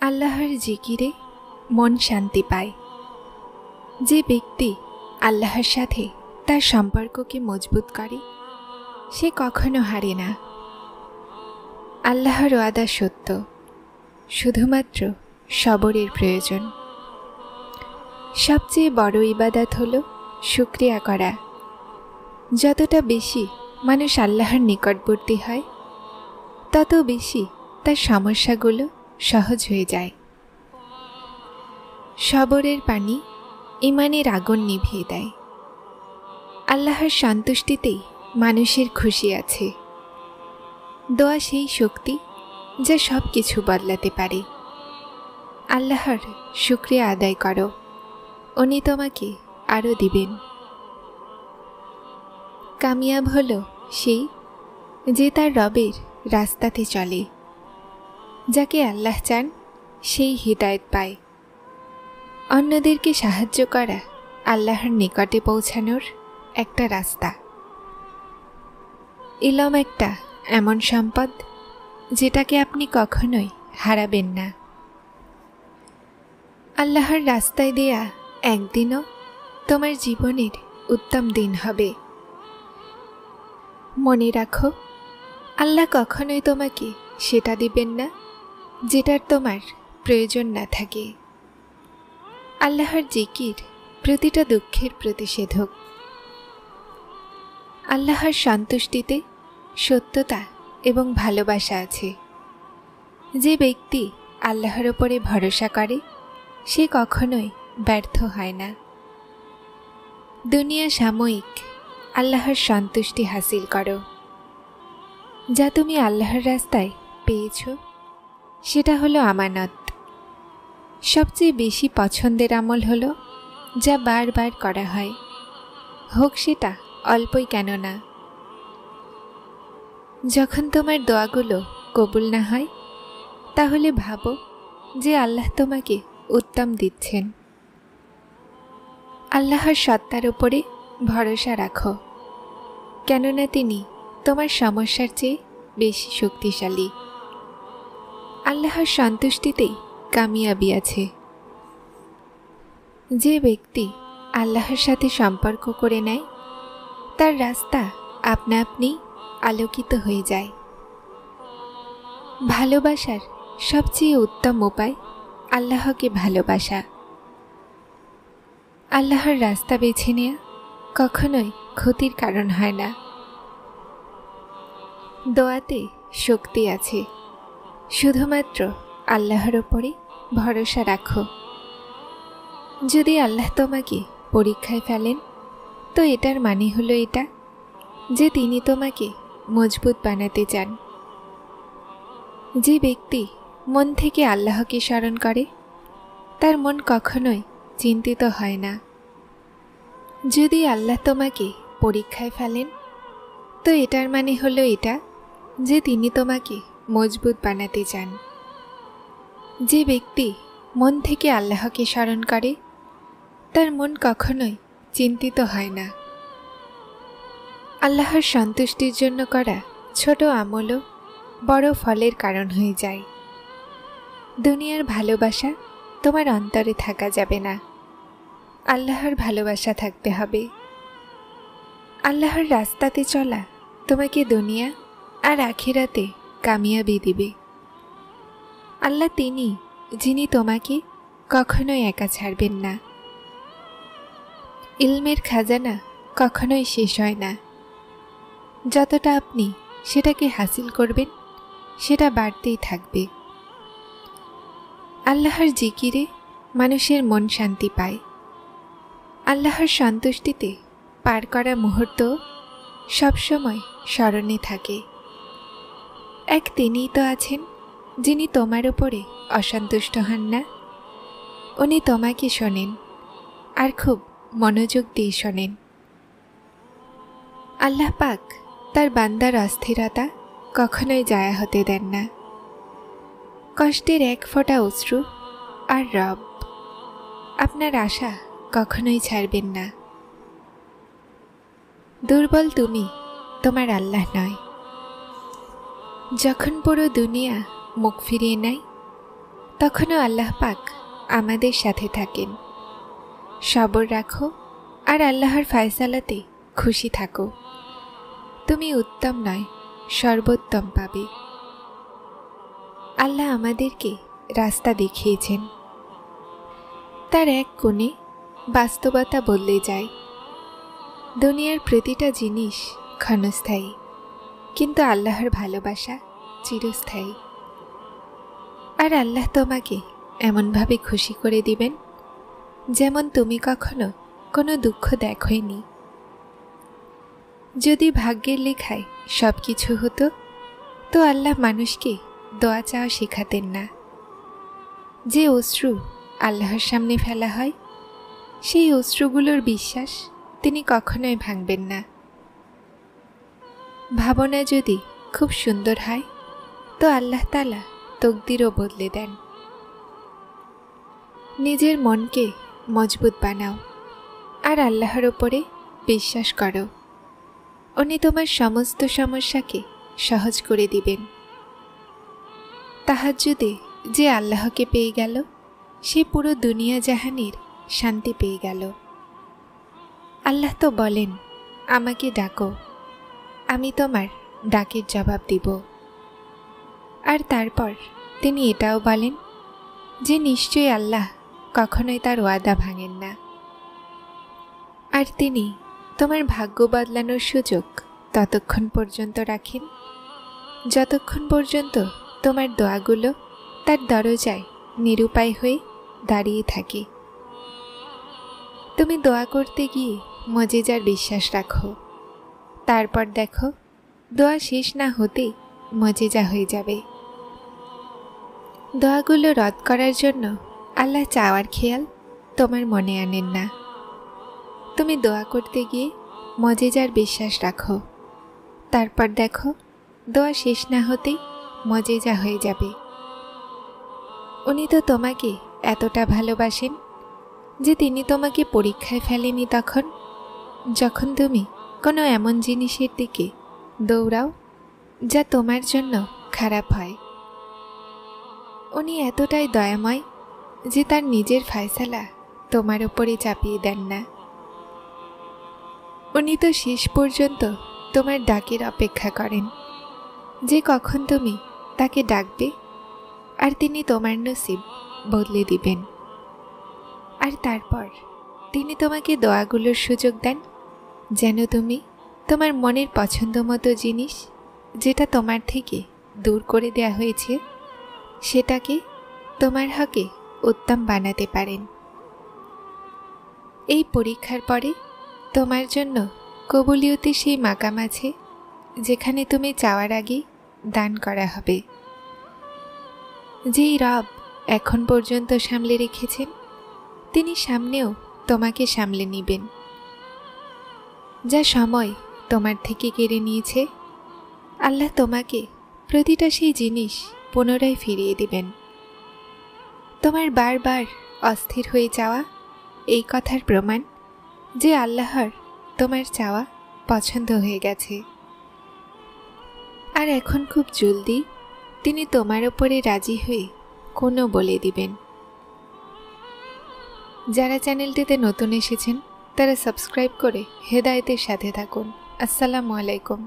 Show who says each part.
Speaker 1: আল্লাহর জিকিরে মন শান্তি পায়। যে ব্যক্তি আল্লাহর সাথে তার সম্পর্ককে মজবুত করে সে কখনো হারে না। আল্লাহর ওয়াদা সত্য, শুধুমাত্র সবরের প্রয়োজন। সবচেয়ে বড় ইবাদত হলো শুকরিয়া করা। যতটা বেশি মানুষ আল্লাহর নিকটবর্তী হয় তত বেশি তার সমস্যাগুলো সহজ হয়ে যায়। সবরের পানি ঈমানের আগুন নিভিয়ে দেয়। আল্লাহর সন্তুষ্টিতেই মানুষের খুশি আছে। দোয়া সেই শক্তি যা সব কিছু বদলাতে পারে। আল্লাহর শুকরিয়া আদায় করো, উনি তোমাকে আরও দিবেন। কামিয়াব হলো সেই যে তার রবের রাস্তাতে চলে। যাকে আল্লাহ চান সেই হিদায়াত পায়। অন্যদেরকে সাহায্য করা আল্লাহর নিকটে পৌঁছানোর একটা রাস্তা। ইলম একটা এমন সম্পদ যেটাকে আপনি কখনোই হারাবেন না। আল্লাহর রাস্তায় দেয়া একদিনও তোমার জীবনের উত্তম দিন হবে। মনে রাখো, আল্লাহ কখনোই তোমাকে সেটা দিবেন না যেটার তোমার প্রয়োজন না থাকে। আল্লাহর জিকির প্রতিটা দুঃখের প্রতিষেধক। আল্লাহর সন্তুষ্টিতে সত্যতা এবং ভালোবাসা আছে। যে ব্যক্তি আল্লাহর ওপরে ভরসা করে সে কখনোই ব্যর্থ হয় না। দুনিয়া সাময়িক, আল্লাহর সন্তুষ্টি হাসিল করো। যা তুমি আল্লাহর রাস্তায় পেয়েছ সেটা হলো আমানত। সবচেয়ে বেশি পছন্দের আমল হলো যা বারবার করা হয়, হোক সেটা অল্পই কেন না। যখন তোমার দোয়াগুলো কবুল না হয় তাহলে ভাবো যে আল্লাহ তোমাকে উত্তম দিচ্ছেন। আল্লাহর সত্তার উপরে ভরসা রাখো, কেননা তিনি তোমার সমস্যার চেয়ে বেশি শক্তিশালী। আল্লাহর সন্তুষ্টিতেই কামিয়াবি আছে। যে ব্যক্তি আল্লাহর সাথে সম্পর্ক করে নেয় তার রাস্তা আপনা আপনি আলোকিত হয়ে যায়। ভালোবাসার সবচেয়ে উত্তম উপায় আল্লাহকে ভালোবাসা। আল্লাহর রাস্তা বেছে নেওয়া কখনোই ক্ষতির কারণ হয় না। দোয়াতে শক্তি আছে, শুধুমাত্র আল্লাহর ওপরে ভরসা রাখো। যদি আল্লাহ তোমাকে পরীক্ষায় ফেলেন তো এটার মানে হলো এটা যে তিনি তোমাকে মজবুত বানাতে চান। যে ব্যক্তি মন থেকে আল্লাহকে স্মরণ করে তার মন কখনোই চিন্তিত হয় না। যদি আল্লাহ তোমাকে পরীক্ষায় ফেলেন তো এটার মানে হলো এটা যে তিনি তোমাকে মজবুত বানাতে চান। যে ব্যক্তি মন থেকে আল্লাহকে স্মরণ করে তার মন কখনোই চিন্তিত হয় না। আল্লাহর সন্তুষ্টির জন্য করা ছোট আমলও বড় ফলের কারণ হয়ে যায়। দুনিয়ার ভালোবাসা তোমার অন্তরে থাকা যাবে না, আল্লাহর ভালোবাসা থাকতে হবে। আল্লাহর রাস্তাতে চলা তোমাকে দুনিয়া আর আখিরাতে কামিয়াবি দিবে। আল্লাহ তিনি যিনি তোমাকে কখনোই একা ছাড়বেন না। ইলমের খাজানা কখনোই শেষ হয় না। যতটা আপনি সেটাকে হাসিল করবেন সেটা বাড়তেই থাকবে। আল্লাহর জিকিরে মানুষের মন শান্তি পায়। আল্লাহর সন্তুষ্টিতে পার করা মুহূর্ত সবসময় স্মরণে থাকে। এক তিনিই তো আছেন যিনি তোমার উপরে অসন্তুষ্ট হন না। উনি তোমাকে শোনেন আর খুব মনোযোগ দিয়ে শোনেন। আল্লাহ পাক তার বান্দার অস্থিরতা কখনোই জায়া হতে দেন না। কষ্টের এক ফোঁটা অশ্রু আর রব আপনার আশা কখনোই ছাড়বেন না। দুর্বল তুমি, তোমার আল্লাহ নয়। যখন পুরো দুনিয়া মুখ ফিরিয়ে নেয় তখনও আল্লাহ পাক আমাদের সাথে থাকেন। সবর রাখো আর আল্লাহর ফায়সালাতে খুশি থাকো। তুমি উত্তম নয়, সর্বোত্তম পাবে। আল্লাহ আমাদেরকে রাস্তা দেখিয়েছেন। তার এক কোণে বাস্তবতা বদলে যায়। দুনিয়ার প্রতিটা জিনিস ক্ষণস্থায়ী, কিন্তু আল্লাহর ভালোবাসা চিরস্থায়ী। আর আল্লাহ তোমাকে এমনভাবে খুশি করে দিবেন যেমন তুমি কখনো কোনো দুঃখ দেখোইনি। যদি ভাগ্যের লেখায় সব কিছু হতো, তো আল্লাহ মানুষকে দোয়া চাওয়া শেখাতেন না। যে অশ্রু আল্লাহর সামনে ফেলা হয়, সেই অশ্রুগুলোর বিশ্বাস তিনি কখনোই ভাঙবেন না। ভাবনা যদি খুব সুন্দর হয়, তো আল্লাহ তাআলা তকদিরও বদলে দেন। নিজের মনকে মজবুত বানাও আর আল্লাহর ওপরে বিশ্বাস করো। উনি তোমার সমস্ত সমস্যাকে সহজ করে দিবেন। তাহাজ্জুদে যে আল্লাহকে পেয়ে গেল, সে পুরো দুনিয়া জাহানের শান্তি পেয়ে গেল। আল্লাহ তো বলেন, আমাকে ডাকো, আমি তোমার ডাকের জবাব দিব। আর তারপর তিনি এটাও বলেন যে নিশ্চয়ই আল্লাহ কখনোই তার ওয়াদা ভাঙেন না। আর তিনি তোমার ভাগ্য বদলানোর সুযোগ ততক্ষণ পর্যন্ত রাখেন যতক্ষণ পর্যন্ত তোমার দোয়াগুলো তার দরজায় নিরুপায় হয়ে দাঁড়িয়ে থাকে। তুমি দোয়া করতে গিয়ে মজেজার বিশ্বাস রাখো, তারপর দেখো দোয়া শেষ না হতেই মজেজা হয়ে যাবে। দোয়াগুলো রদ করার জন্য আল্লাহ চাওয়ার খেয়াল তোমার মনে আনেন না। তুমি দোয়া করতে গিয়ে মজেজার বিশ্বাস রাখো, তারপর দেখো দোয়া শেষ না হতেই মজেজা হয়ে যাবে। উনি তো তোমাকে এতটা ভালোবাসেন যে তিনি তোমাকে পরীক্ষায় ফেলেনি তখন যখন তুমি কোনো এমন জিনিসের দিকে দৌড়াও যা তোমার জন্য খারাপ হয়। উনি এতটাই দয়াময় যে তার নিজের ফায়সালা তোমার উপরে চাপিয়ে দেন না। উনি তো শেষ পর্যন্ত তোমার ডাকের অপেক্ষা করেন যে কখন তুমি তাকে ডাকবে, আর তিনি তোমার নসিব বদলে দিবেন। আর তারপর তিনি তোমাকে দোয়াগুলোর সুযোগ দেন যেন তুমি তোমার মনের পছন্দ মতো জিনিস, যেটা তোমার থেকে দূর করে দেয়া হয়েছে, সেটাকে তোমার হকে উত্তম বানাতে পারেন। এই পরীক্ষার পরে তোমার জন্য কবুলিয়তের সেই মাকাম আছে যেখানে তুমি চাওয়ার আগে দান করা হবে। যেই রব এখন পর্যন্ত সামলে রেখেছেন, তিনি সামনেও তোমাকে সামলে নেবেন। যা সময় তোমার থেকে কেড়ে নিয়েছে, আল্লাহ তোমাকে প্রতিটা সেই জিনিস পুনরায় ফিরিয়ে দিবেন। তোমার বারবার অস্থির হয়ে যাওয়া এই কথার প্রমাণ যে আল্লাহর তোমার চাওয়া পছন্দ হয়ে গেছে। আর এখন খুব জলদি তিনি তোমার ওপরে রাজি হয়ে কোনো বলে দিবেন। যারা চ্যানেলটিতে নতুন এসেছেন তারা সাবস্ক্রাইব করে হেদায়েতের সাথে থাকুন। আসসালামু আলাইকুম।